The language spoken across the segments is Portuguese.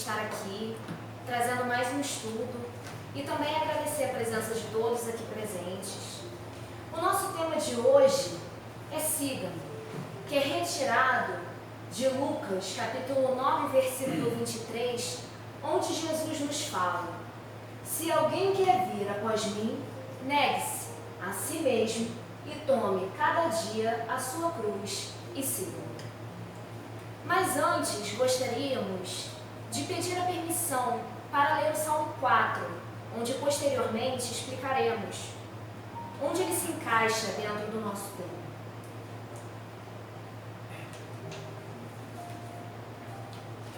estar aqui, trazendo mais um estudo e também agradecer a presença de todos aqui presentes. O nosso tema de hoje é Siga-me, que é retirado de Lucas, capítulo 9, versículo 23, onde Jesus nos fala: se alguém quer vir após mim, negue-se a si mesmo e tome cada dia a sua cruz e siga-me. Mas antes, gostaríamos de pedir a permissão para ler o Salmo 4, onde posteriormente explicaremos onde ele se encaixa dentro do nosso tema.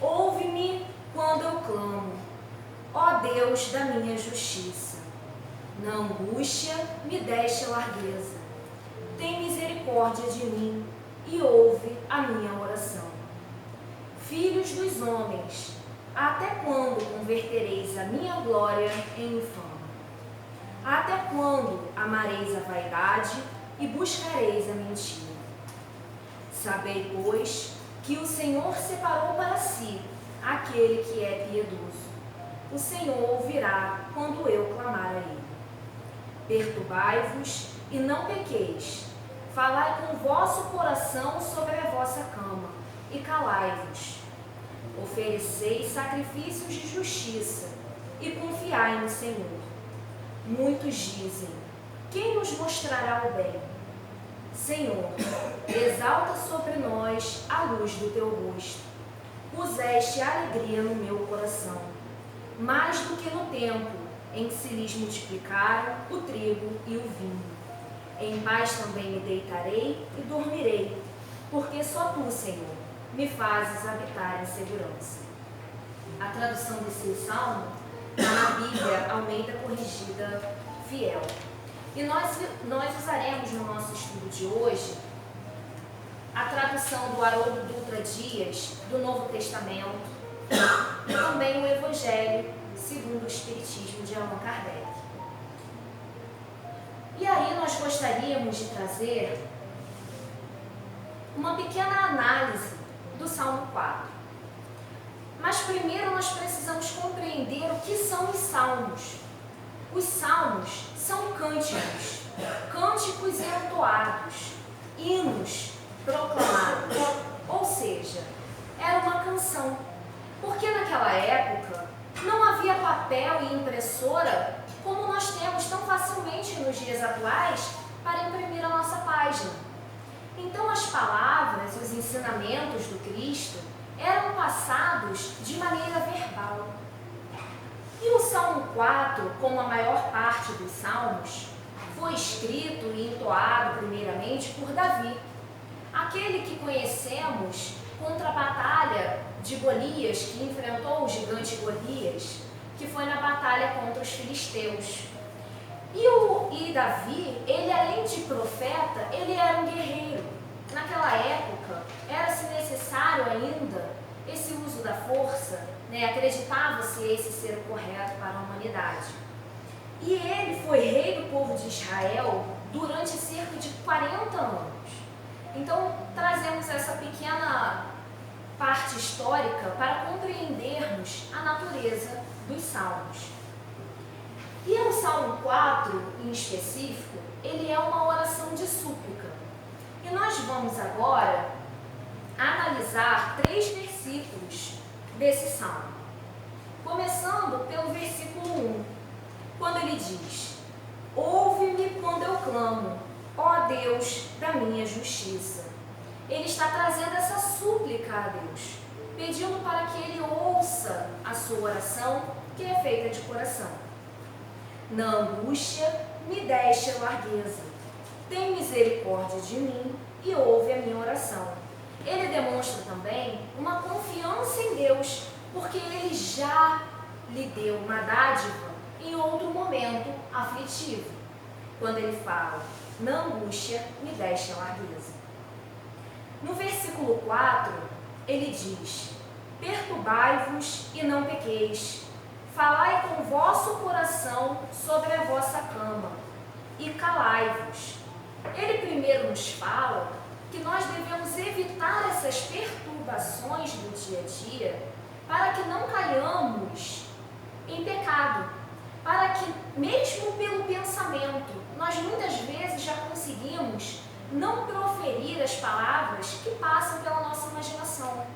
Ouve-me quando eu clamo, ó Deus da minha justiça. Na angústia me deste a largueza. Tem misericórdia de mim e ouve a minha oração. Filhos dos homens, até quando convertereis a minha glória em infâmia? Até quando amareis a vaidade e buscareis a mentira? Sabei, pois, que o Senhor separou para si aquele que é piedoso. O Senhor ouvirá quando eu clamar a ele. Perturbai-vos e não pequeis. Falai com o vosso coração sobre a vossa cama e calai-vos. Ofereceis sacrifícios de justiça e confiai no Senhor. Muitos dizem: quem nos mostrará o bem? Senhor, exalta sobre nós a luz do teu rosto. Puseste alegria no meu coração, mais do que no tempo em que se lhes multiplicaram o trigo e o vinho. Em paz também me deitarei e dormirei, porque só tu, Senhor, me fazes habitar em segurança. A tradução desse salmo está na Bíblia Almeida Corrigida Fiel. E nós usaremos no nosso estudo de hoje a tradução do Haroldo Dutra Dias, do Novo Testamento, e também o Evangelho segundo o Espiritismo de Allan Kardec. E aí nós gostaríamos de trazer uma pequena análise do Salmo 4. Mas primeiro nós precisamos compreender o que são os salmos. Os salmos são cânticos, cânticos entoados, hinos proclamados, ou seja, era uma canção. Porque naquela época não havia papel e impressora como nós temos tão facilmente nos dias atuais para imprimir a nossa página. Então as palavras, os ensinamentos do Cristo eram passados de maneira verbal. E o Salmo 4, como a maior parte dos salmos, foi escrito e entoado primeiramente por Davi, aquele que conhecemos contra a batalha de Golias, que enfrentou o gigante Golias, que foi na batalha contra os filisteus. E Davi, ele além de profeta, ele era um guerreiro. Naquela época, era-se necessário ainda esse uso da força, acreditava-se esse ser o correto para a humanidade. E ele foi rei do povo de Israel durante cerca de 40 anos. Então, trazemos essa pequena parte histórica para compreendermos a natureza dos salmos. E o Salmo 4, em específico, ele é uma oração de súplica. E nós vamos agora analisar 3 versículos desse salmo. Começando pelo versículo 1, quando ele diz: ouve-me quando eu clamo, ó Deus da minha justiça. Ele está trazendo essa súplica a Deus, pedindo para que ele ouça a sua oração, que é feita de coração. Na angústia me deste a largueza. Tem misericórdia de mim e ouve a minha oração. Ele demonstra também uma confiança em Deus, porque ele já lhe deu uma dádiva em outro momento aflitivo, quando ele fala: na angústia me deste a largueza. No versículo 4, ele diz: perturbai-vos e não pequeis. Falai com o vosso coração sobre a vossa cama e calai-vos. Ele primeiro nos fala que nós devemos evitar essas perturbações do dia a dia para que não caiamos em pecado, para que, mesmo pelo pensamento, nós muitas vezes já conseguimos não proferir as palavras que passam pela nossa imaginação,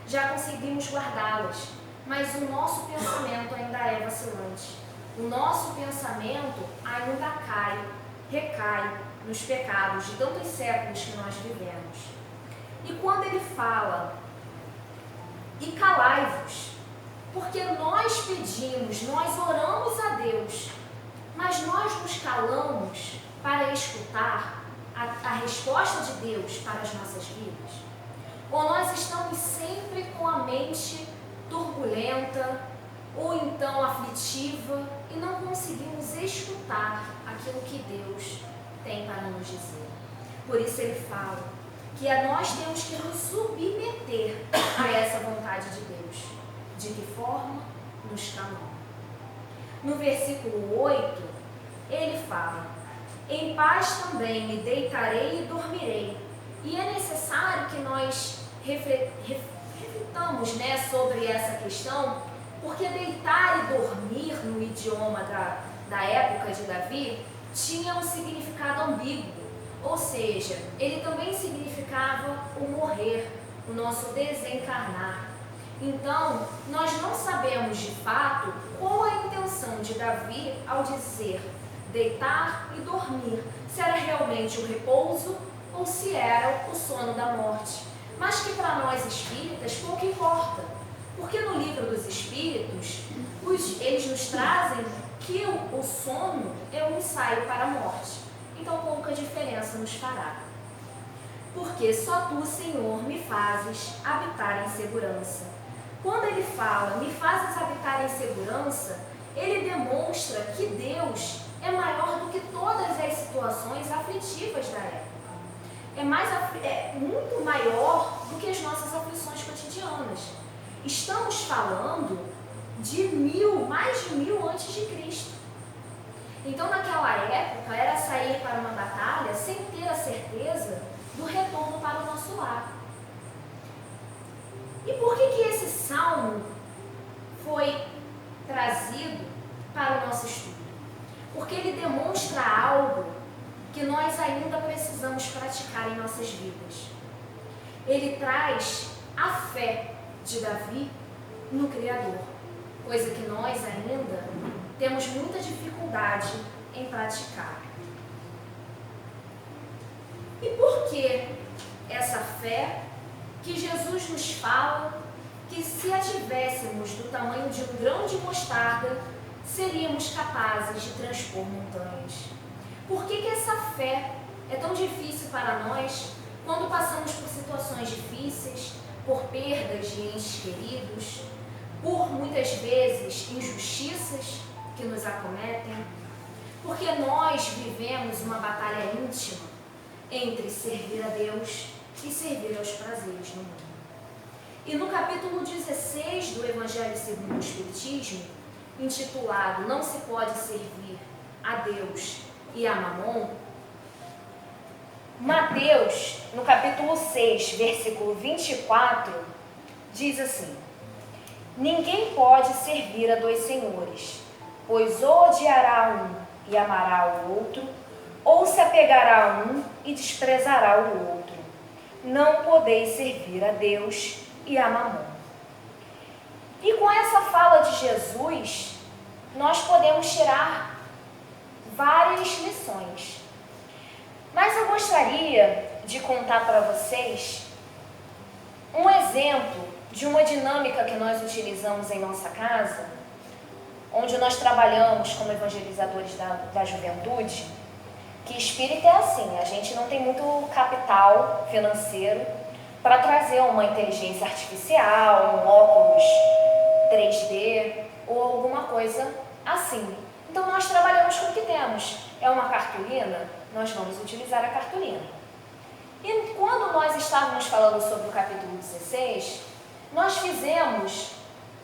já conseguimos guardá-las, mas o nosso pensamento ainda é vacilante. O nosso pensamento ainda recai nos pecados de tantos séculos que nós vivemos. E quando ele fala, e calai-vos, porque nós pedimos, nós oramos a Deus, mas nós nos calamos para escutar a resposta de Deus para as nossas vidas? Ou nós estamos sempre com a mente turbulenta, ou então aflitiva, e não conseguimos escutar aquilo que Deus tem para nos dizer? Por isso ele fala que nós temos que nos submeter a essa vontade de Deus. De que forma? Nos calando. No versículo 8, ele fala: em paz também me deitarei e dormirei. E é necessário que nós reflitamos, sobre essa questão, porque deitar e dormir no idioma da época de Davi tinha um significado ambíguo, ou seja, ele também significava o morrer, o nosso desencarnar. Então, nós não sabemos de fato qual a intenção de Davi ao dizer deitar e dormir, se era realmente o repouso ou se era o sono da morte, mas que para nós espíritas pouco importa, porque no livro dos espíritos eles nos trazem que o sono é um ensaio para a morte, então pouca diferença nos fará. Porque só tu, Senhor, me fazes habitar em segurança. Quando ele fala, me fazes habitar em segurança, ele demonstra que Deus é maior do que todas as situações aflitivas da época. É muito maior do que as nossas aflições cotidianas. Estamos falando de mais de 1000 antes de Cristo. Então, naquela época, era sair para uma batalha sem ter a certeza do retorno para o nosso lar. E por que esse salmo foi trazido para o nosso estudo? Porque ele demonstra algo que nós ainda precisamos praticar em nossas vidas. Ele traz a fé de Davi no Criador, coisa que nós ainda temos muita dificuldade em praticar. E por que essa fé que Jesus nos fala que se a tivéssemos do tamanho de um grão de mostarda, seríamos capazes de transpor montanhas? Por que essa fé é tão difícil para nós quando passamos por situações difíceis, por perdas de entes queridos, por muitas vezes injustiças que nos acometem? Porque nós vivemos uma batalha íntima entre servir a Deus e servir aos prazeres do mundo. E no capítulo 16 do Evangelho segundo o Espiritismo, intitulado Não se pode servir a Deus e a Mamon, Mateus, no capítulo 6, versículo 24, diz assim: ninguém pode servir a 2 senhores, pois ou odiará um e amará o outro, ou se apegará a um e desprezará o outro. Não podeis servir a Deus e a Mamon. E com essa fala de Jesus, nós podemos tirar várias lições. Mas eu gostaria de contar para vocês um exemplo de uma dinâmica que nós utilizamos em nossa casa, onde nós trabalhamos como evangelizadores da juventude, que espírita é assim, a gente não tem muito capital financeiro para trazer uma inteligência artificial, um óculos 3D ou alguma coisa assim. Então nós trabalhamos com o que temos. É uma cartolina? Nós vamos utilizar a cartolina. E quando nós estávamos falando sobre o capítulo 16, nós fizemos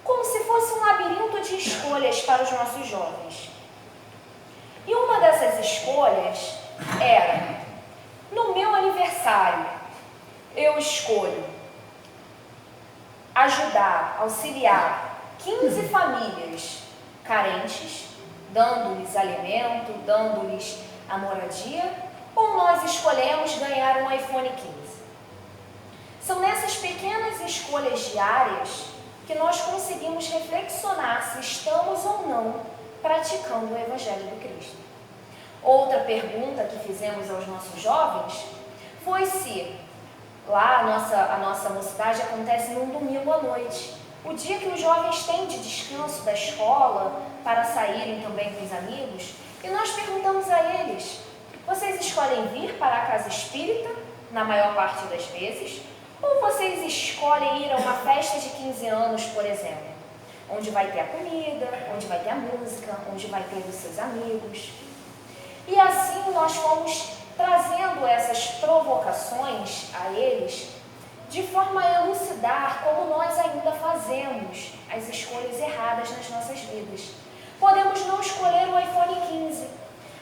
como se fosse um labirinto de escolhas para os nossos jovens. E uma dessas escolhas era: no meu aniversário, eu escolho ajudar, auxiliar 15 famílias carentes, dando-lhes alimento, dando-lhes a moradia, ou nós escolhemos ganhar um iPhone 15? São nessas pequenas escolhas diárias que nós conseguimos reflexionar se estamos ou não praticando o Evangelho do Cristo. Outra pergunta que fizemos aos nossos jovens foi se lá a nossa mocidade acontece num domingo à noite, o dia que os jovens têm de descanso da escola para saírem também com os amigos, e nós perguntamos a eles: vocês escolhem vir para a casa espírita na maior parte das vezes, ou vocês escolhem ir a uma festa de 15 anos, por exemplo, onde vai ter a comida, onde vai ter a música, onde vai ter os seus amigos? E assim nós fomos trazendo essas provocações a eles, de forma a elucidar como nós ainda fazemos as escolhas erradas nas nossas vidas. Podemos não escolher o iPhone 15,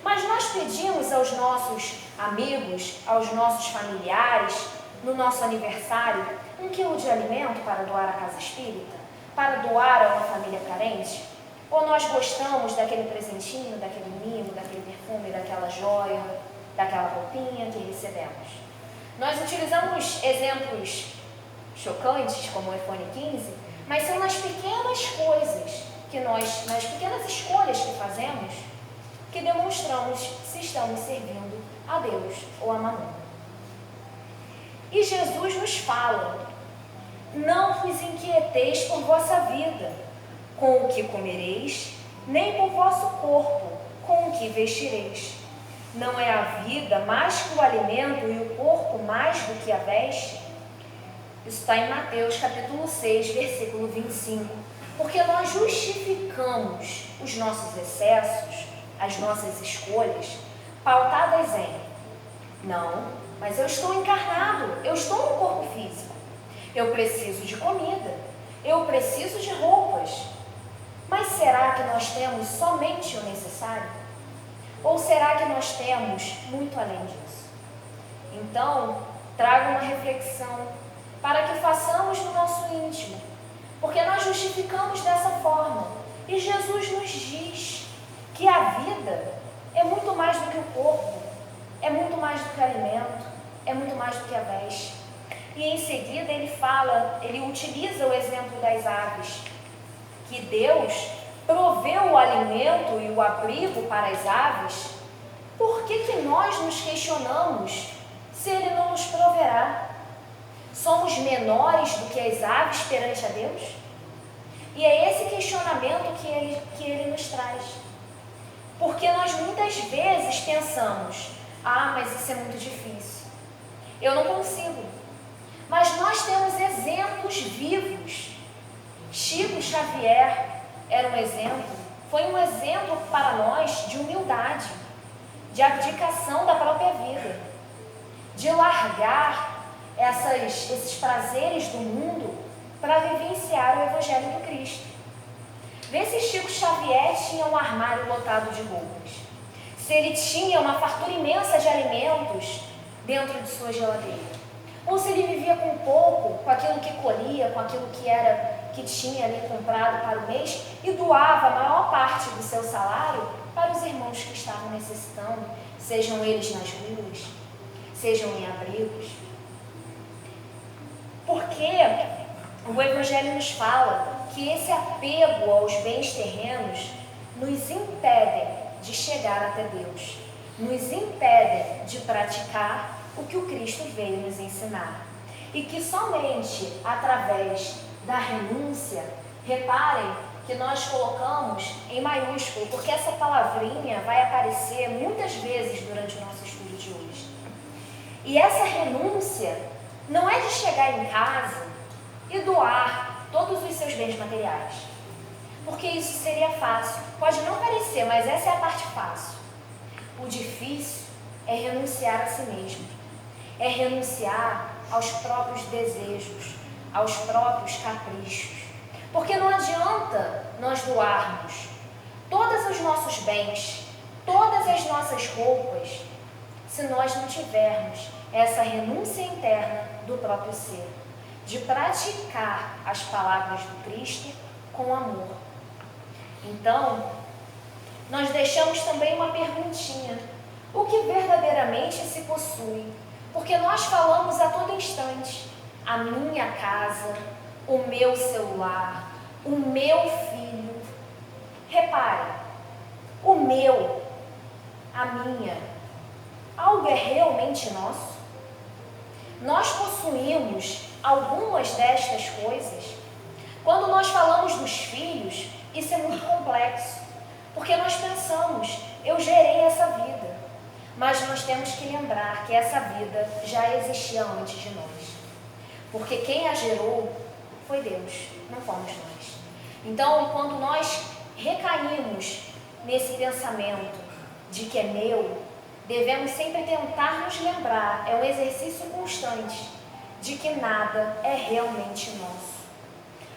mas nós pedimos aos nossos amigos, aos nossos familiares, no nosso aniversário, 1 quilo de alimento para doar à casa espírita, para doar a uma família carente? Ou nós gostamos daquele presentinho, daquele mimo, daquele perfume, daquela joia, daquela roupinha que recebemos? Nós utilizamos exemplos chocantes, como o iPhone 15, mas são nas pequenas coisas que nós, nas pequenas escolhas que fazemos, que demonstramos se estamos servindo a Deus ou a Mamon. E Jesus nos fala: não vos inquieteis por vossa vida, com o que comereis, nem por vosso corpo, com o que vestireis. Não é a vida mais que o alimento e o corpo mais do que a veste? Isso está em Mateus capítulo 6, versículo 25. Porque nós justificamos os nossos excessos, as nossas escolhas, pautadas em: não, mas eu estou encarnado, eu estou no corpo físico, eu preciso de comida, eu preciso de roupas. Mas será que nós temos somente o necessário? Ou será que nós temos muito além disso? Então, trago uma reflexão para que façamos no nosso íntimo, porque nós justificamos dessa forma. E Jesus nos diz que a vida é muito mais do que o corpo, é muito mais do que o alimento, é muito mais do que a veste. E em seguida ele fala, ele utiliza o exemplo das aves, que Deus proveu o alimento e o abrigo para as aves. Por que nós nos questionamos se Ele não nos proverá? Somos menores do que as aves perante a Deus? E é esse questionamento que ele nos traz. Porque nós muitas vezes pensamos: ah, mas isso é muito difícil, eu não consigo. Mas nós temos exemplos vivos. Chico Xavier era um exemplo, foi um exemplo para nós de humildade, de abdicação da própria vida, de largar esses prazeres do mundo para vivenciar o Evangelho do Cristo. Vê se Chico Xavier tinha um armário lotado de roupas, se ele tinha uma fartura imensa de alimentos dentro de sua geladeira, ou se ele vivia com pouco, com aquilo que colhia, com aquilo que tinha ali comprado para o mês, e doava a maior parte do seu salário para os irmãos que estavam necessitando, sejam eles nas ruas, sejam em abrigos. Porque o Evangelho nos fala que esse apego aos bens terrenos nos impedem de chegar até Deus, nos impedem de praticar o que o Cristo veio nos ensinar. E que somente através da renúncia, reparem que nós colocamos em maiúsculo, porque essa palavrinha vai aparecer muitas vezes durante o nosso estudo de hoje. E essa renúncia não é de chegar em casa e doar todos os seus bens materiais, porque isso seria fácil. Pode não parecer, mas essa é a parte fácil. O difícil é renunciar a si mesmo, é renunciar aos próprios desejos, aos próprios caprichos. Porque não adianta nós doarmos todos os nossos bens, todas as nossas roupas, se nós não tivermos essa renúncia interna do próprio ser. de praticar as palavras do Cristo com amor. Então, nós deixamos também uma perguntinha: o que verdadeiramente se possui? Porque nós falamos a todo instante: a minha casa, o meu celular, o meu filho. Repare, o meu, a minha, algo é realmente nosso? Nós possuímos algumas destas coisas? Quando nós falamos dos filhos, isso é muito complexo, porque nós pensamos: eu gerei essa vida, mas nós temos que lembrar que essa vida já existia antes de nós, porque quem a gerou foi Deus, não fomos nós. Então, quando nós recaímos nesse pensamento de que é meu, devemos sempre tentar nos lembrar, é um exercício constante, de que nada é realmente nosso.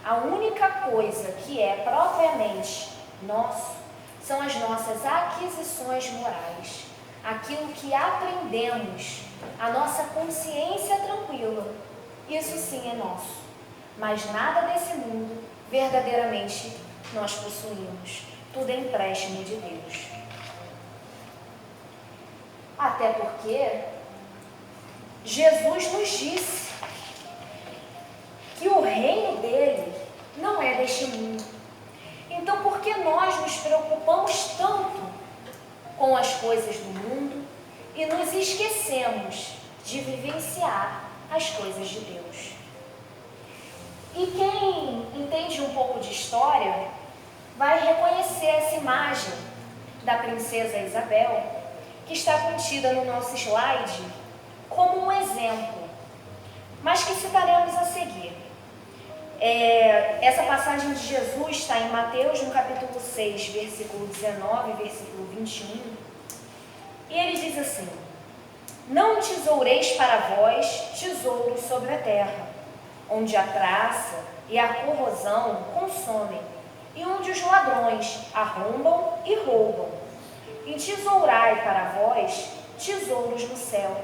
A única coisa que é propriamente nosso são as nossas aquisições morais, aquilo que aprendemos, a nossa consciência tranquila. Isso sim é nosso, mas nada desse mundo verdadeiramente nós possuímos. Tudo é empréstimo de Deus. Até porque Jesus nos disse que o reino dele não é deste mundo. Então, por que nós nos preocupamos tanto com as coisas do mundo e nos esquecemos de vivenciar as coisas de Deus? E quem entende um pouco de história vai reconhecer essa imagem da princesa Isabel, que está contida no nosso slide como um exemplo, mas que citaremos a seguir. Essa passagem de Jesus está em Mateus, no capítulo 6, versículo 19, versículo 21, e ele diz assim: não tesoureis para vós tesouros sobre a terra, onde a traça e a corrosão consomem, e onde os ladrões arrombam e roubam. Entesourai para vós tesouros no céu,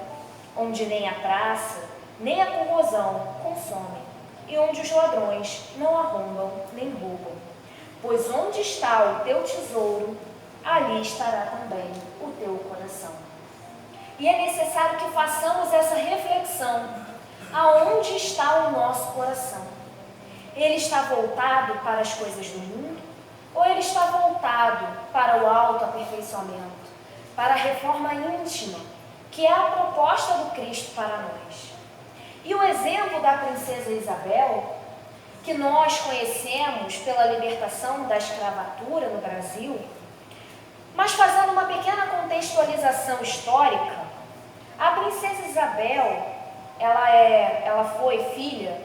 onde nem a traça nem a corrosão consomem, e onde os ladrões não arrombam nem roubam. Pois onde está o teu tesouro, ali estará também o teu coração. E é necessário que façamos essa reflexão: aonde está o nosso coração? Ele está voltado para as coisas do mundo? Ou ele está voltado para o autoaperfeiçoamento, para a reforma íntima, que é a proposta do Cristo para nós? E o exemplo da princesa Isabel, que nós conhecemos pela libertação da escravatura no Brasil, mas fazendo uma pequena contextualização histórica, a princesa Isabel, ela foi filha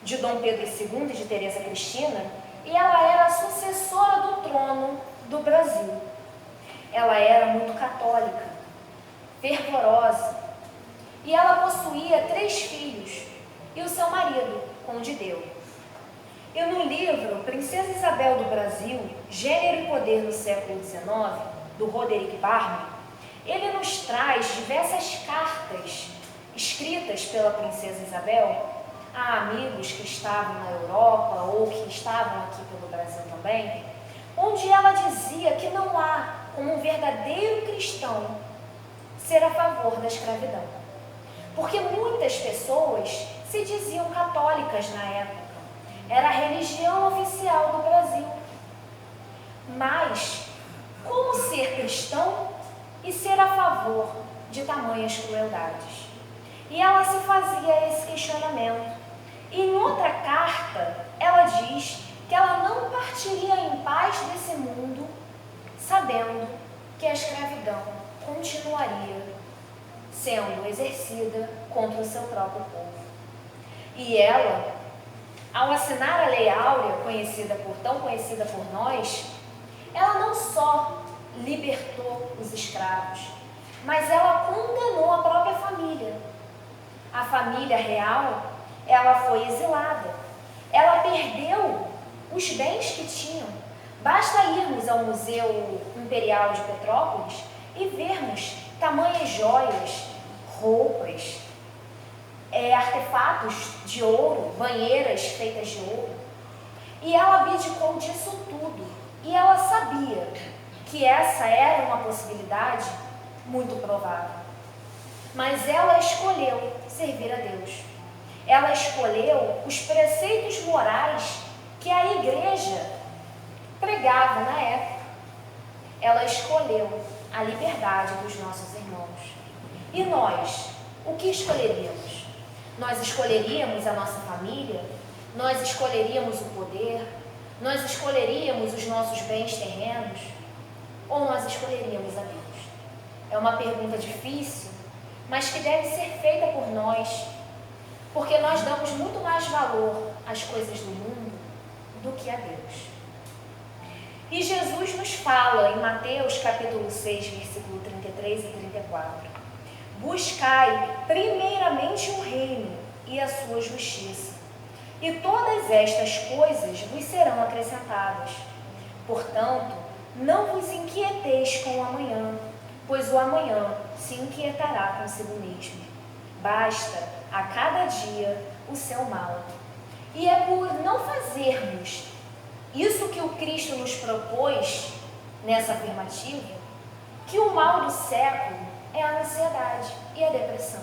de Dom Pedro II e de Teresa Cristina, e ela era a sucessora do trono do Brasil. Ela era muito católica, fervorosa, e ela possuía 3 filhos e o seu marido, Conde Deu. E no livro Princesa Isabel do Brasil, Gênero e Poder no século XIX, do Roderick Barney, ele nos traz diversas cartas escritas pela Princesa Isabel a amigos que estavam na Europa ou que estavam aqui pelo Brasil também, onde ela dizia que não há, como um verdadeiro cristão, ser a favor da escravidão. Porque muitas pessoas se diziam católicas na época, era a religião oficial do Brasil. Mas como ser cristão e ser a favor de tamanhas crueldades? E ela se fazia esse questionamento. E em outra carta, ela diz que ela não partiria em paz desse mundo, sabendo que a escravidão continuaria sendo exercida contra o seu próprio povo. E ela, ao assinar a Lei Áurea, tão conhecida por nós, ela não só libertou os escravos, mas ela condenou a própria família. A família real, ela foi exilada. Ela perdeu os bens que tinham. Basta irmos ao Museu Imperial de Petrópolis e vermos tamanhas joias, roupas, artefatos de ouro, banheiras feitas de ouro. E ela abdicou disso tudo. E ela sabia que essa era uma possibilidade muito provável. Mas ela escolheu servir a Deus. Ela escolheu os preceitos morais que a igreja pregava na época. Ela escolheu a liberdade dos nossos irmãos. E nós, o que escolheríamos? Nós escolheríamos a nossa família? Nós escolheríamos o poder? Nós escolheríamos os nossos bens terrenos? Ou nós escolheríamos a Deus? É uma pergunta difícil, mas que deve ser feita por nós, porque nós damos muito mais valor às coisas do mundo do que a Deus. E Jesus nos fala em Mateus capítulo 6, versículo 33 e 34. Buscai primeiramente o reino e a sua justiça, e todas estas coisas vos serão acrescentadas. Portanto, não vos inquieteis com o amanhã, pois o amanhã se inquietará consigo mesmo. Basta a cada dia o seu mal. E é por não fazermos isso que o Cristo nos propôs nessa afirmativa, que o mal do século é a ansiedade e a depressão.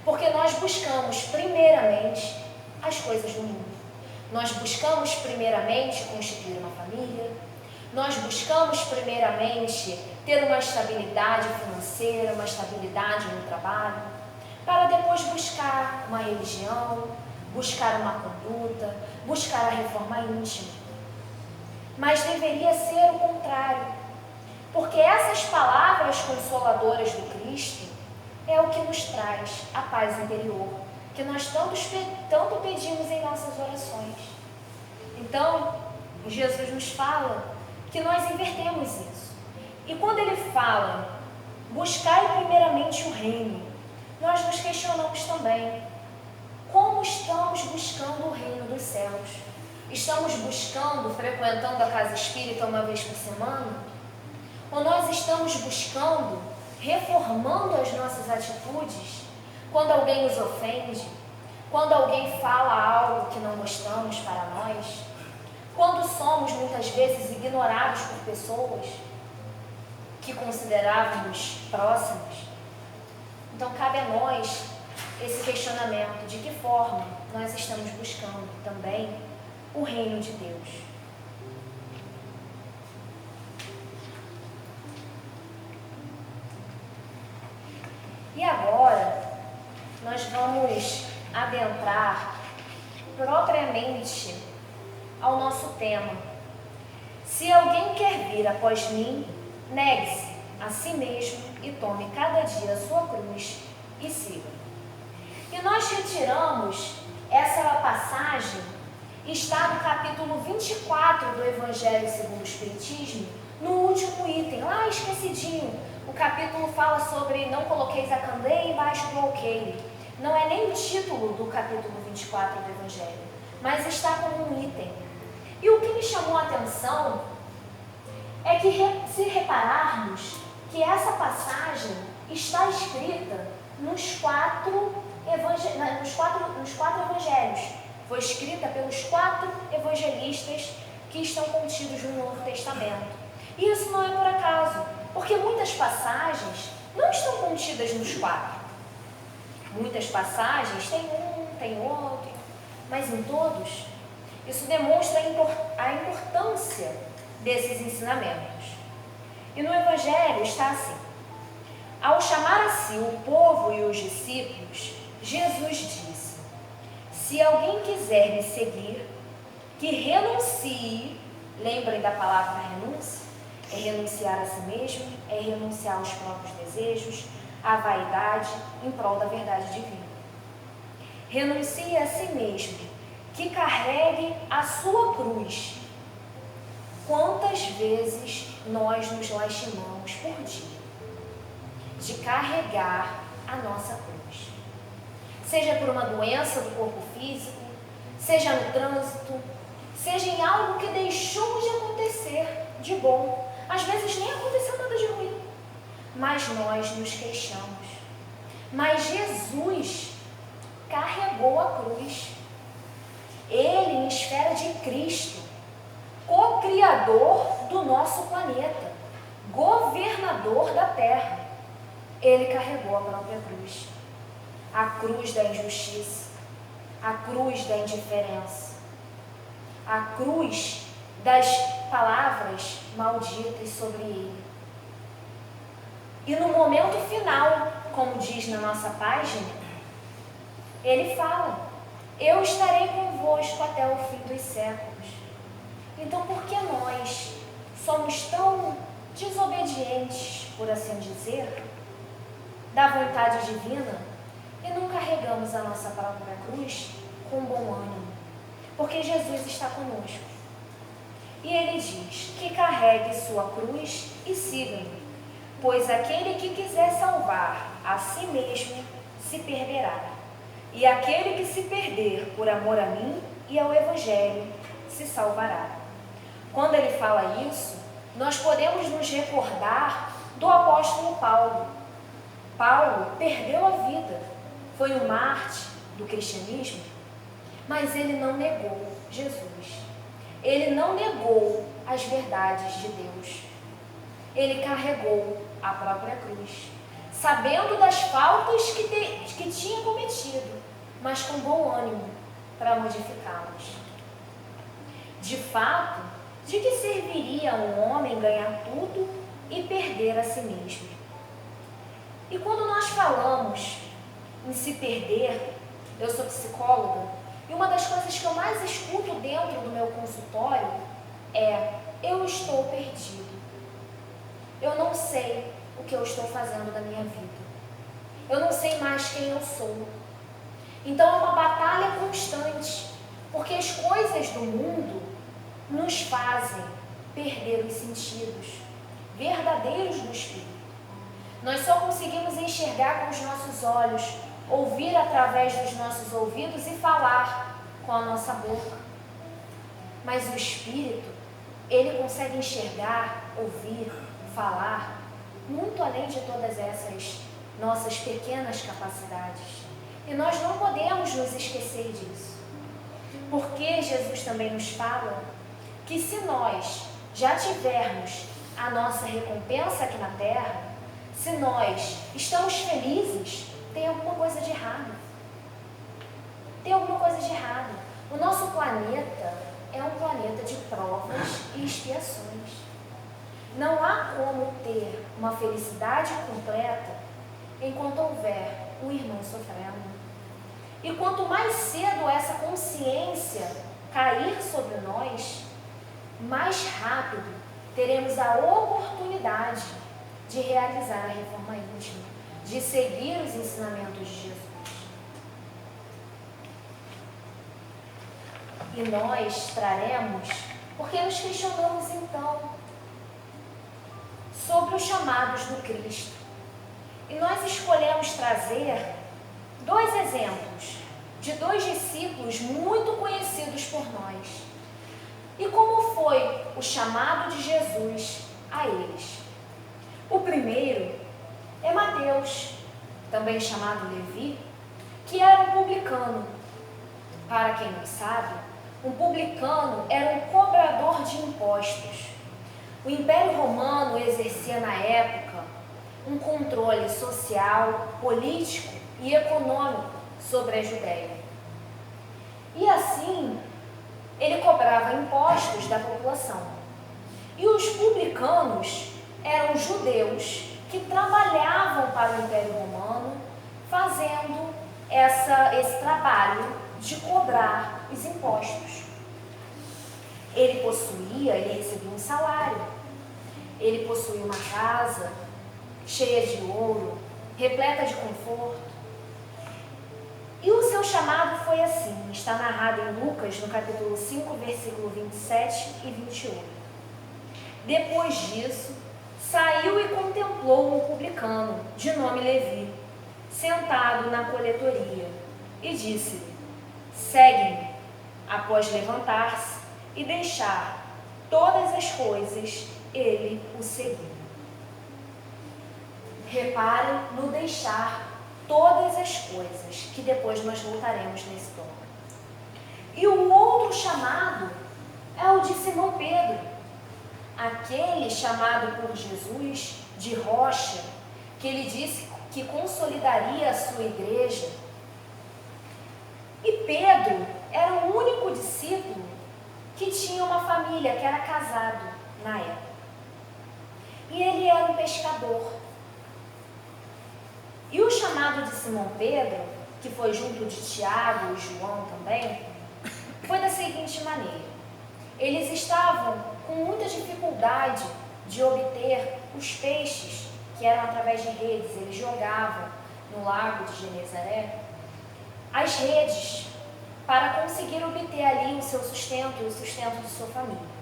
Porque nós buscamos primeiramente as coisas do mundo. Nós buscamos primeiramente constituir uma família. Nós buscamos primeiramente ter uma estabilidade financeira, uma estabilidade no trabalho, para depois buscar uma religião, buscar uma conduta, buscar a reforma íntima. Mas deveria ser o contrário, porque essas palavras consoladoras do Cristo é o que nos traz a paz interior, que nós tanto pedimos em nossas orações. Então, Jesus nos fala que nós invertemos isso. E quando ele fala, buscai primeiramente o reino, nós nos questionamos também, como estamos buscando o reino dos céus? Estamos buscando, frequentando a casa espírita uma vez por semana? Ou nós estamos buscando, reformando as nossas atitudes quando alguém nos ofende, quando alguém fala algo que não gostamos para nós, quando somos muitas vezes ignorados por pessoas que considerávamos próximas? Então cabe a nós esse questionamento, de que forma nós estamos buscando também o reino de Deus. E agora nós vamos adentrar propriamente ao nosso tema. Se alguém quer vir após mim, negue-se a si mesmo e tome cada dia a sua cruz e siga. E nós retiramos essa passagem, está no capítulo 24 do Evangelho segundo o Espiritismo, no último item, lá esquecidinho. O capítulo fala sobre não coloqueis a candeia embaixo do alqueire. Não é nem o título do capítulo 24 do Evangelho, mas está como um item. E o que me chamou a atenção é que, se repararmos, que essa passagem está escrita nos quatro evangelhos. Foi escrita pelos 4 evangelistas que estão contidos no Novo Testamento. E isso não é por acaso, porque muitas passagens não estão contidas nos 4. Muitas passagens tem um, tem outro, mas em todos, isso demonstra a importância desses ensinamentos. E no Evangelho está assim: ao chamar a si o povo e os discípulos, Jesus disse: se alguém quiser me seguir, que renuncie. Lembrem da palavra renúncia? É renunciar a si mesmo, é renunciar aos próprios desejos, à vaidade, em prol da verdade divina. Renuncie a si mesmo, que carregue a sua cruz. Quantas vezes nós nos lastimamos por dia de carregar a nossa cruz? Seja por uma doença do corpo físico, seja no trânsito, seja em algo que deixou de acontecer de bom. Às vezes nem aconteceu nada de ruim, mas nós nos queixamos. Mas Jesus carregou a cruz. Ele, em esfera de Cristo, co-criador do nosso planeta, governador da terra, ele carregou a própria cruz. A cruz da injustiça, a cruz da indiferença, a cruz das palavras malditas sobre ele. E no momento final, como diz na nossa página, ele fala: eu estarei convosco até o fim dos séculos. Então, por que nós somos tão desobedientes, por assim dizer, da vontade divina e não carregamos a nossa própria cruz com bom ânimo? Porque Jesus está conosco. E ele diz que carregue sua cruz e siga-me, pois aquele que quiser salvar a si mesmo se perderá, e aquele que se perder por amor a mim e ao Evangelho se salvará. Quando ele fala isso, nós podemos nos recordar do apóstolo Paulo. Paulo perdeu a vida, foi um mártir do cristianismo, mas ele não negou Jesus. Ele não negou as verdades de Deus. Ele carregou a própria cruz, sabendo das faltas que tinha cometido, mas com bom ânimo para modificá-las. De fato, de que serviria um homem ganhar tudo e perder a si mesmo? E quando nós falamos em se perder, eu sou psicóloga, e uma das coisas que eu mais escuto dentro do meu consultório é: eu estou perdido. Eu não sei o que eu estou fazendo da minha vida. Eu não sei mais quem eu sou. Então é uma batalha constante, porque as coisas do mundo nos fazem perder os sentidos verdadeiros do espírito. Nós só conseguimos enxergar com os nossos olhos, ouvir através dos nossos ouvidos e falar com a nossa boca. Mas o espírito, ele consegue enxergar, ouvir, falar, muito além de todas essas nossas pequenas capacidades. E nós não podemos nos esquecer disso. Porque Jesus também nos fala que se nós já tivermos a nossa recompensa aqui na Terra, se nós estamos felizes, tem alguma coisa de errado. Tem alguma coisa de errado. O nosso planeta é um planeta de provas e expiações. Não há como ter uma felicidade completa enquanto houver um irmão sofrendo. E quanto mais cedo essa consciência cair sobre nós, mais rápido teremos a oportunidade de realizar a reforma íntima, de seguir os ensinamentos de Jesus. E nós traremos, porque nos questionamos então sobre os chamados do Cristo. E nós escolhemos trazer dois exemplos de dois discípulos muito conhecidos por nós. E como foi o chamado de Jesus a eles? O primeiro é Mateus, também chamado Levi, que era um publicano. Para quem não sabe, um publicano era um cobrador de impostos. O Império Romano exercia na época um controle social, político e econômico sobre a Judéia. E assim, ele cobrava impostos da população. E os publicanos eram judeus que trabalhavam para o Império Romano, fazendo esse trabalho de cobrar os impostos. Ele recebia um salário, ele possuía uma casa cheia de ouro, repleta de conforto. E o seu chamado foi assim, está narrado em Lucas, no capítulo 5, versículo 27 e 28. Depois disso, saiu e contemplou um publicano, de nome Levi, sentado na coletoria, e disse-lhe: segue-me. Após levantar-se e deixar todas as coisas, ele o seguiu. Reparem no deixar. todas as coisas, que depois nós voltaremos nesse tópico. E o outro chamado é o de Simão Pedro, aquele chamado por Jesus de rocha, que ele disse que consolidaria a sua igreja. E Pedro era o único discípulo que tinha uma família, que era casado na época. E ele era um pescador. E o chamado de Simão Pedro, que foi junto de Tiago e João também, foi da seguinte maneira: eles estavam com muita dificuldade de obter os peixes, que eram através de redes. Eles jogavam no lago de Genezaré as redes para conseguir obter ali o seu sustento e o sustento de sua família.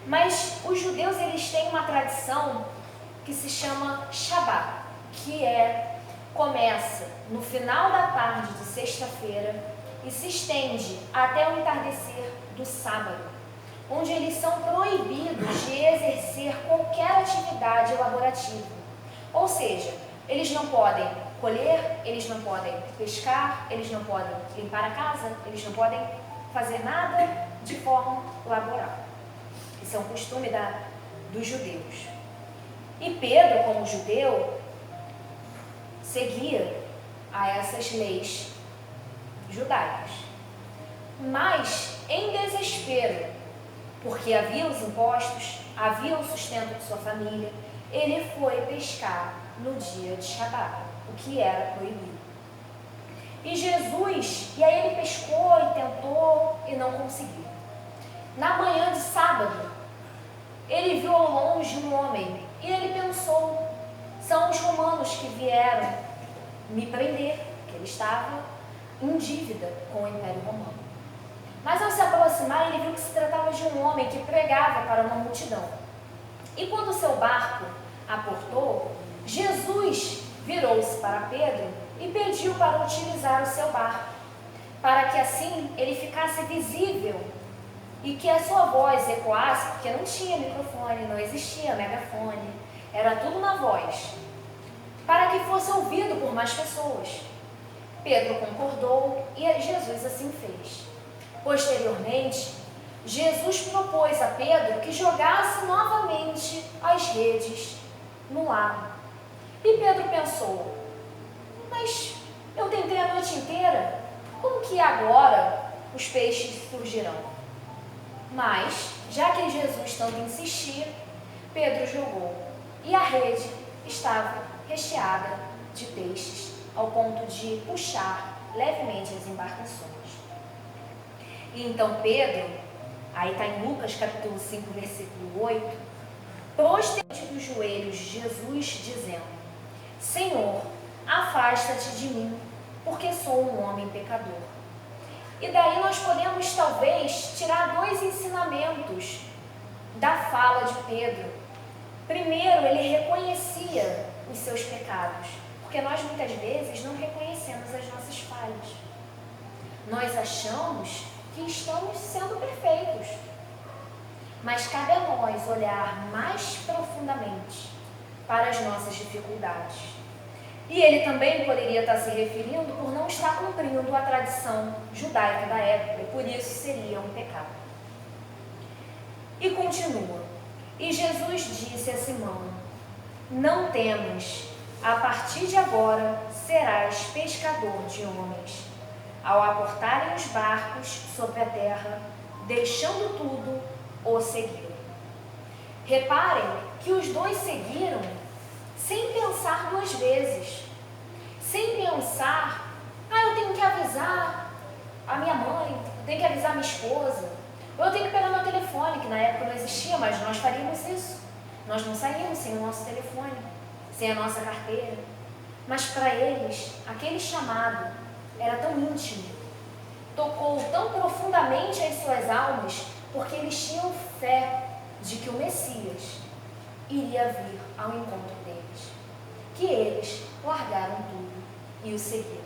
Mas os judeus, eles têm uma tradição que se chama Shabat, que começa no final da tarde de sexta-feira e se estende até o entardecer do sábado, onde eles são proibidos de exercer qualquer atividade laborativa. Ou seja, eles não podem colher, eles não podem pescar, eles não podem limpar a casa, eles não podem fazer nada de forma laboral. Isso é um costume dos judeus. E Pedro, como judeu, seguia a essas leis judaicas. Mas, em desespero, porque havia os impostos, havia o sustento de sua família, ele foi pescar no dia de Shabat, o que era proibido. E Jesus, e aí ele pescou e tentou e não conseguiu. Na manhã de sábado, ele viu ao longe um homem e ele pensou: são os romanos que vieram me prender, porque ele estava em dívida com o Império Romano. Mas ao se aproximar, ele viu que se tratava de um homem que pregava para uma multidão. E quando o seu barco aportou, Jesus virou-se para Pedro e pediu para utilizar o seu barco, para que assim ele ficasse visível e que a sua voz ecoasse, porque não tinha microfone, não existia megafone, era tudo na voz, para que fosse ouvido por mais pessoas. Pedro concordou e Jesus assim fez. Posteriormente, Jesus propôs a Pedro que jogasse novamente as redes no lago. E Pedro pensou: mas eu tentei a noite inteira, como que agora os peixes surgirão? Mas, já que Jesus tanto insistia, Pedro jogou e a rede estava recheada de peixes, ao ponto de puxar levemente as embarcações. E então Pedro, aí está em Lucas capítulo 5, versículo 8, prostrou-se dos joelhos de Jesus, dizendo: Senhor, afasta-te de mim, porque sou um homem pecador. E daí nós podemos talvez tirar dois ensinamentos da fala de Pedro. Primeiro, ele reconhecia os seus pecados, porque nós muitas vezes não reconhecemos as nossas falhas. Nós achamos que estamos sendo perfeitos, mas cabe a nós olhar mais profundamente para as nossas dificuldades. E ele também poderia estar se referindo por não estar cumprindo a tradição judaica da época, e por isso seria um pecado. E continua: e Jesus disse a Simão: não temas, a partir de agora serás pescador de homens. Ao aportarem os barcos sobre a terra, deixando tudo, o seguiram. Reparem que os dois seguiram sem pensar duas vezes, sem pensar: eu tenho que avisar a minha mãe, eu tenho que avisar a minha esposa, ou eu tenho que pegar meu telefone, que na época não existia, mas nós faríamos isso. Nós não saímos sem o nosso telefone, sem a nossa carteira. Mas para eles, aquele chamado era tão íntimo, tocou tão profundamente as suas almas, porque eles tinham fé de que o Messias iria vir ao encontro deles, que eles largaram tudo e o seguiram.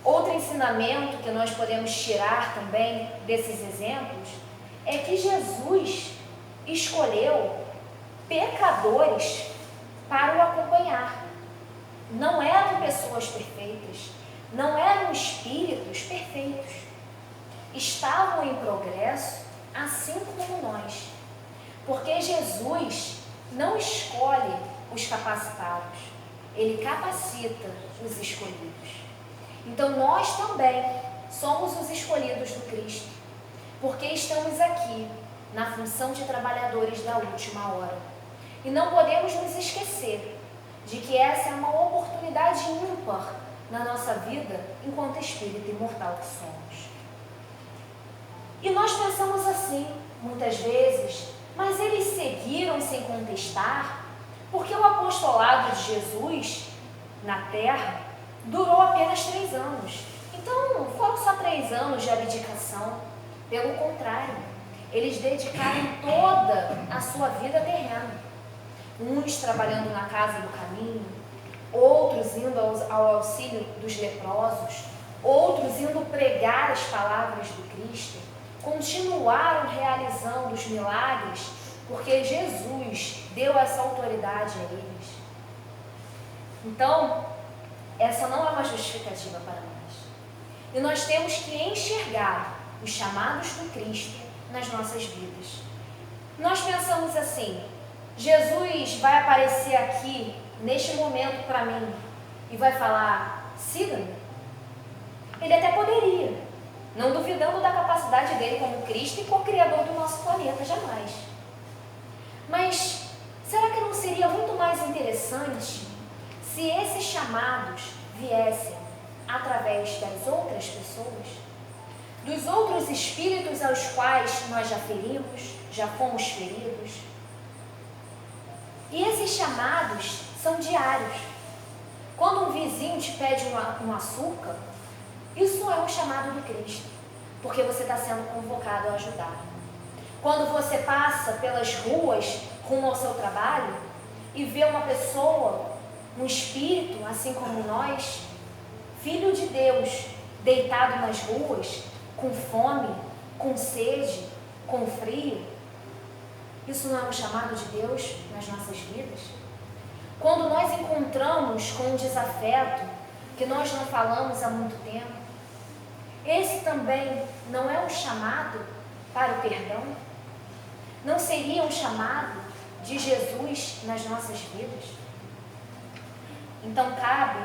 Outro ensinamento que nós podemos tirar também desses exemplos é que Jesus escolheu pecadores para o acompanhar. não eram pessoas perfeitas, não eram espíritos perfeitos. Estavam em progresso, assim como nós. Porque Jesus não escolhe os capacitados, Ele capacita os escolhidos. Então nós também somos os escolhidos do Cristo, porque estamos aqui na função de trabalhadores da última hora. E não podemos nos esquecer de que essa é uma oportunidade ímpar na nossa vida enquanto espírito imortal que somos. E nós pensamos assim, muitas vezes, mas eles seguiram sem contestar, porque o apostolado de Jesus na terra durou apenas 3 anos. Então, não foram só 3 anos de abdicação. Pelo contrário, eles dedicaram toda a sua vida terrena. Uns trabalhando na casa do caminho, outros indo ao auxílio dos leprosos, outros indo pregar as palavras do Cristo. Continuaram realizando os milagres, porque Jesus deu essa autoridade a eles. Então, essa não é uma justificativa para nós. E nós temos que enxergar os chamados do Cristo nas nossas vidas. Nós pensamos assim: Jesus vai aparecer aqui, neste momento para mim, e vai falar, siga-me. Ele até poderia, não duvidando da capacidade dele como Cristo e co-criador do nosso planeta, jamais. Mas será que não seria muito mais interessante se esses chamados viessem através das outras pessoas, dos outros espíritos aos quais nós já ferimos, já fomos feridos? E esses chamados são diários. Quando um vizinho te pede um açúcar, isso é um chamado do Cristo, porque você está sendo convocado a ajudar. Quando você passa pelas ruas rumo ao seu trabalho e vê uma pessoa, um espírito, assim como nós, filho de Deus, deitado nas ruas, com fome, com sede, com frio, isso não é um chamado de Deus nas nossas vidas? Quando nós encontramos com um desafeto que nós não falamos há muito tempo, esse também não é um chamado para o perdão? Não seria um chamado de Jesus nas nossas vidas? Então cabe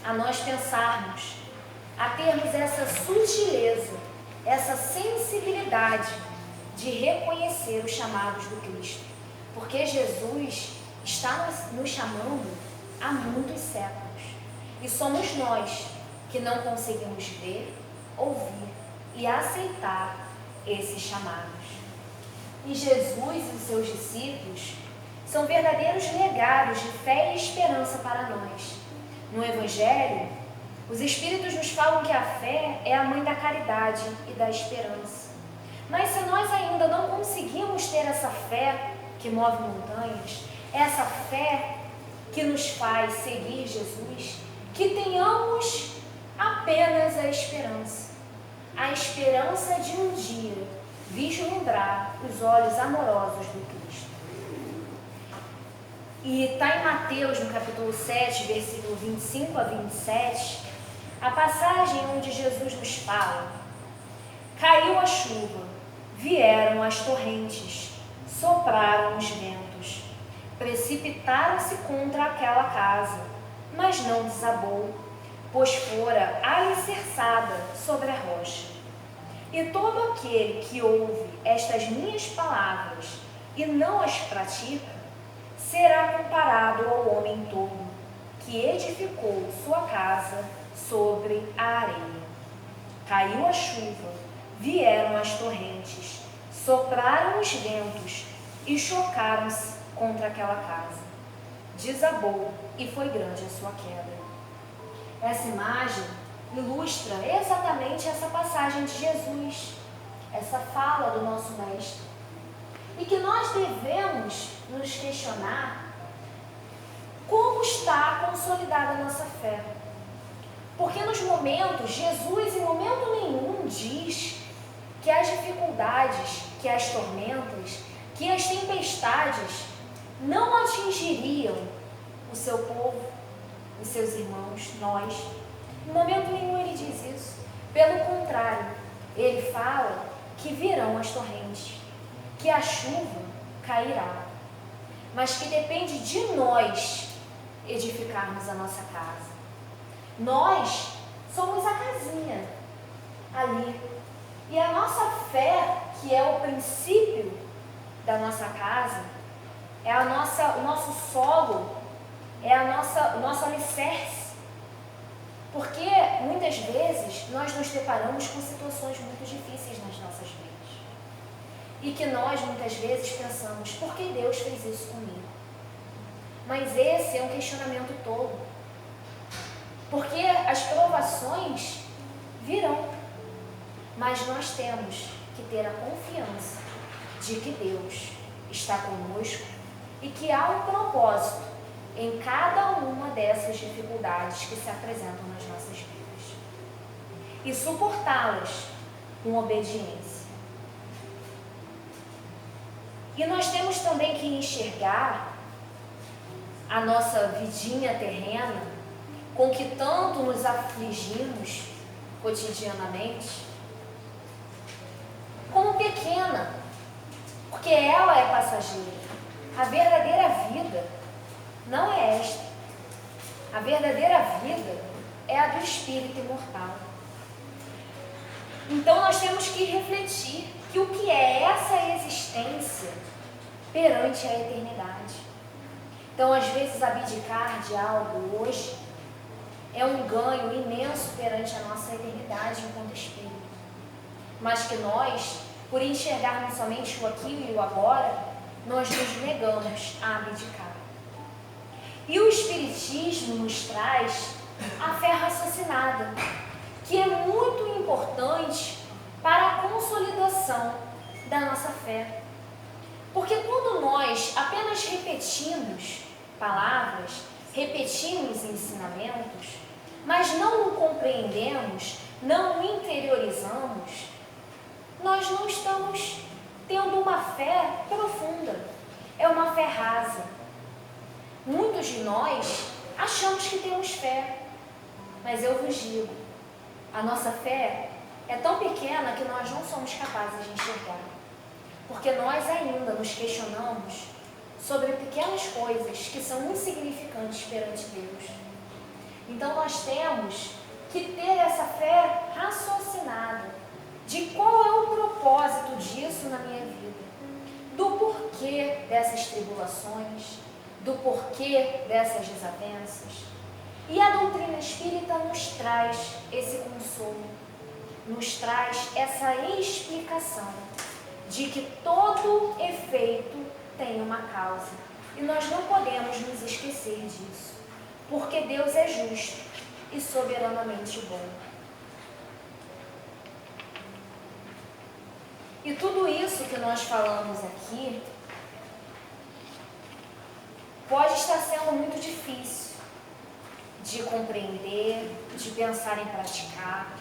a nós pensarmos, a termos essa sutileza, essa sensibilidade de reconhecer os chamados do Cristo, porque Jesus está nos chamando há muitos séculos e somos nós que não conseguimos ver, ouvir e aceitar esses chamados. E Jesus e os seus discípulos são verdadeiros legados de fé e esperança para nós. No Evangelho, os Espíritos nos falam que a fé é a mãe da caridade e da esperança. Mas se nós ainda não conseguimos ter essa fé que move montanhas, essa fé que nos faz seguir Jesus, que tenhamos apenas a esperança de um dia vislumbrar os olhos amorosos do Cristo. E está em Mateus, no capítulo 7, versículo 25 a 27, a passagem onde Jesus nos fala: caiu a chuva, vieram as torrentes, sopraram os ventos, precipitaram-se contra aquela casa, mas não desabou, pois fora alicerçada sobre a rocha. E todo aquele que ouve estas minhas palavras e não as pratica, será comparado ao homem tolo, que edificou sua casa sobre a areia. Caiu a chuva, vieram as torrentes, sopraram os ventos e chocaram-se contra aquela casa. Desabou e foi grande a sua queda. Essa imagem ilustra exatamente essa passagem de Jesus, essa fala do nosso Mestre. E que nós devemos nos questionar como está consolidada a nossa fé. Porque nos momentos, Jesus em momento nenhum diz que as dificuldades, que as tormentas, que as tempestades não atingiriam o seu povo. os seus irmãos, nós. Em momento nenhum ele diz isso. Pelo contrário, ele fala que virão as torrentes, que a chuva cairá, mas que depende de nós edificarmos a nossa casa. Nós somos a casinha ali. E a nossa fé, que é o princípio da nossa casa, é o nosso solo, é o nosso alicerce. Porque muitas vezes nós nos deparamos com situações muito difíceis nas nossas vidas. E que nós muitas vezes pensamos, por que Deus fez isso comigo? Mas esse é um questionamento todo. Porque as provações virão. Mas nós temos que ter a confiança de que Deus está conosco e que há um propósito em cada uma dessas dificuldades que se apresentam nas nossas vidas. E suportá-las com obediência. E nós temos também que enxergar a nossa vidinha terrena, com que tanto nos afligimos cotidianamente, como pequena, porque ela é passageira. A verdadeira vida não é esta. A verdadeira vida é a do espírito imortal. Então nós temos que refletir que o que é essa existência perante a eternidade. Então, às vezes, abdicar de algo hoje é um ganho imenso perante a nossa eternidade enquanto espírito. Mas que nós, por enxergarmos somente o aqui e o agora, nós nos negamos a abdicar. E o Espiritismo nos traz a fé raciocinada, que é muito importante para a consolidação da nossa fé. Porque quando nós apenas repetimos palavras, repetimos ensinamentos, mas não o compreendemos, não o interiorizamos, nós não estamos tendo uma fé profunda, é uma fé rasa. Muitos de nós achamos que temos fé, mas eu vos digo, a nossa fé é tão pequena que nós não somos capazes de enxergar, porque nós ainda nos questionamos sobre pequenas coisas que são insignificantes perante Deus. Então nós temos que ter essa fé raciocinada de qual é o propósito disso na minha vida, do porquê dessas tribulações, do porquê dessas desavenças. E a doutrina espírita nos traz esse consolo, nos traz essa explicação de que todo efeito tem uma causa. E nós não podemos nos esquecer disso, porque Deus é justo e soberanamente bom. E tudo isso que nós falamos aqui pode estar sendo muito difícil de compreender, de pensar em praticar.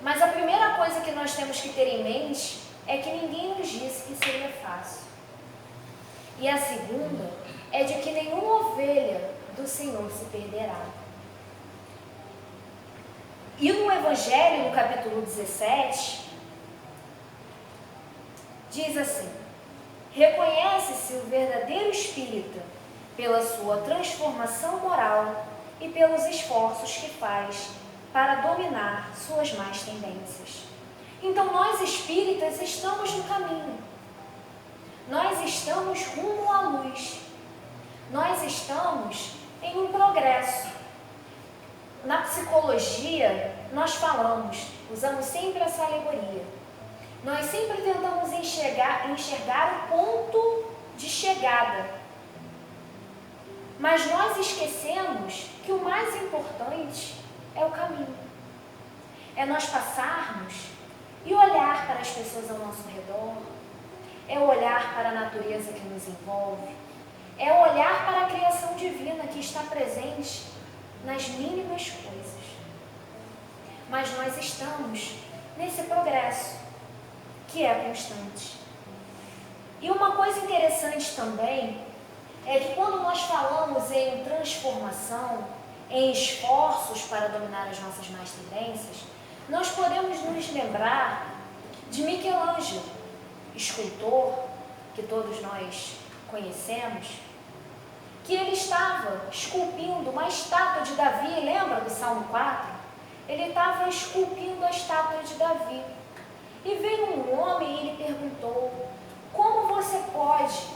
Mas a primeira coisa que nós temos que ter em mente é que ninguém nos disse que seria fácil. E a segunda é de que nenhuma ovelha do Senhor se perderá. E no Evangelho, no capítulo 17, diz assim: reconhece-se o verdadeiro espírita pela sua transformação moral e pelos esforços que faz para dominar suas más tendências. Então nós espíritas estamos no caminho, nós estamos rumo à luz, nós estamos em um progresso. Na psicologia nós falamos, usamos sempre essa alegoria, nós sempre tentamos enxergar o ponto de chegada, mas nós esquecemos que o mais importante é o caminho, é nós passarmos e olhar para as pessoas ao nosso redor, é olhar para a natureza que nos envolve, é olhar para a criação divina que está presente nas mínimas coisas. Mas nós estamos nesse progresso que é constante. E uma coisa interessante também é que quando nós falamos em transformação, em esforços para dominar as nossas más tendências, nós podemos nos lembrar de Michelangelo, escultor, que todos nós conhecemos, que ele estava esculpindo uma estátua de Davi, lembra do Salmo 4? Ele estava esculpindo a estátua de Davi. E veio um homem e lhe perguntou: como você pode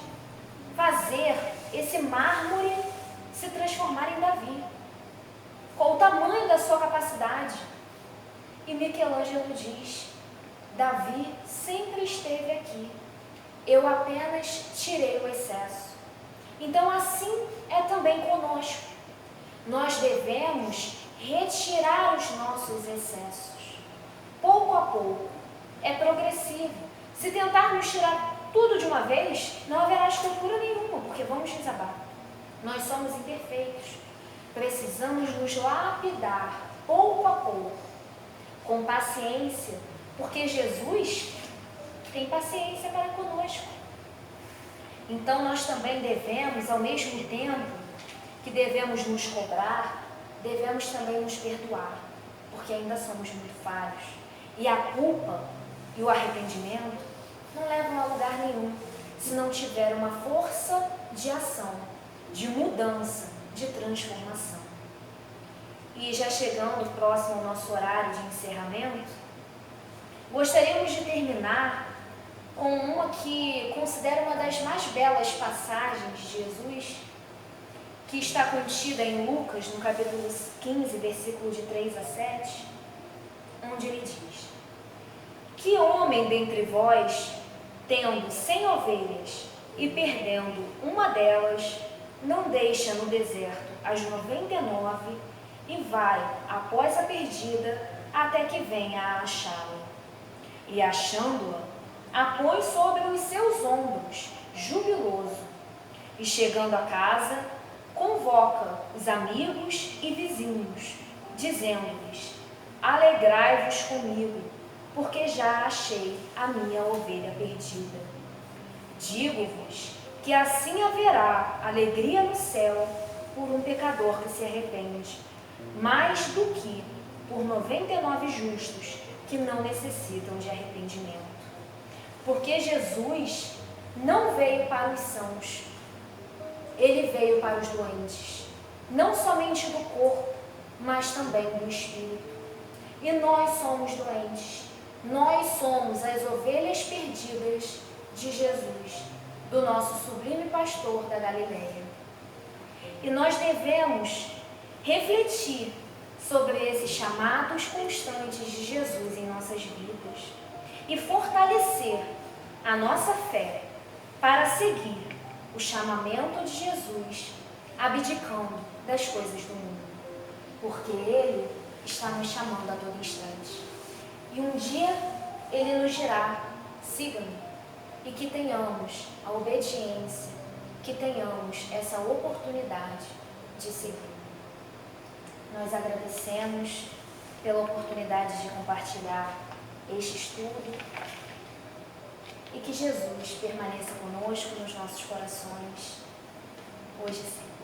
fazer esse mármore se transformar em Davi? Qual o tamanho da sua capacidade? E Michelangelo diz: Davi sempre esteve aqui, eu apenas tirei o excesso. Então assim é também conosco. Nós devemos retirar os nossos excessos, pouco a pouco. É progressivo. Se tentarmos tirar tudo de uma vez, não haverá escultura nenhuma, porque vamos desabar. Nós somos imperfeitos. Precisamos nos lapidar pouco a pouco, com paciência, porque Jesus tem paciência para conosco. Então nós também devemos, ao mesmo tempo que devemos nos cobrar, devemos também nos perdoar, porque ainda somos muito falhos. E a culpa e o arrependimento não levam a lugar nenhum, se não tiver uma força de ação, de mudança, de transformação. E já chegando próximo ao nosso horário de encerramento, gostaríamos de terminar com uma que considero uma das mais belas passagens de Jesus, que está contida em Lucas, no capítulo 15, versículo de 3 a 7, onde ele diz: que homem dentre vós, tendo 100 ovelhas e perdendo uma delas, não deixa no deserto as 99 e vai após a perdida até que venha a achá-la? E achando-a, a põe sobre os seus ombros, jubiloso, e chegando a casa, convoca os amigos e vizinhos, dizendo-lhes: alegrai-vos comigo, porque já achei a minha ovelha perdida. Digo-vos que assim haverá alegria no céu por um pecador que se arrepende, mais do que por 99 justos que não necessitam de arrependimento. Porque Jesus não veio para os sãos, ele veio para os doentes, não somente do corpo, mas também do espírito. E nós somos doentes, nós somos as ovelhas perdidas de Jesus, do nosso sublime pastor da Galileia. E nós devemos refletir sobre esses chamados constantes de Jesus em nossas vidas e fortalecer a nossa fé para seguir o chamamento de Jesus, abdicando das coisas do mundo, porque Ele está nos chamando a todo instante. E um dia Ele nos dirá: siga-me, e que tenhamos a obediência, que tenhamos essa oportunidade de seguir. Nós agradecemos pela oportunidade de compartilhar este estudo e que Jesus permaneça conosco nos nossos corações, hoje e sempre.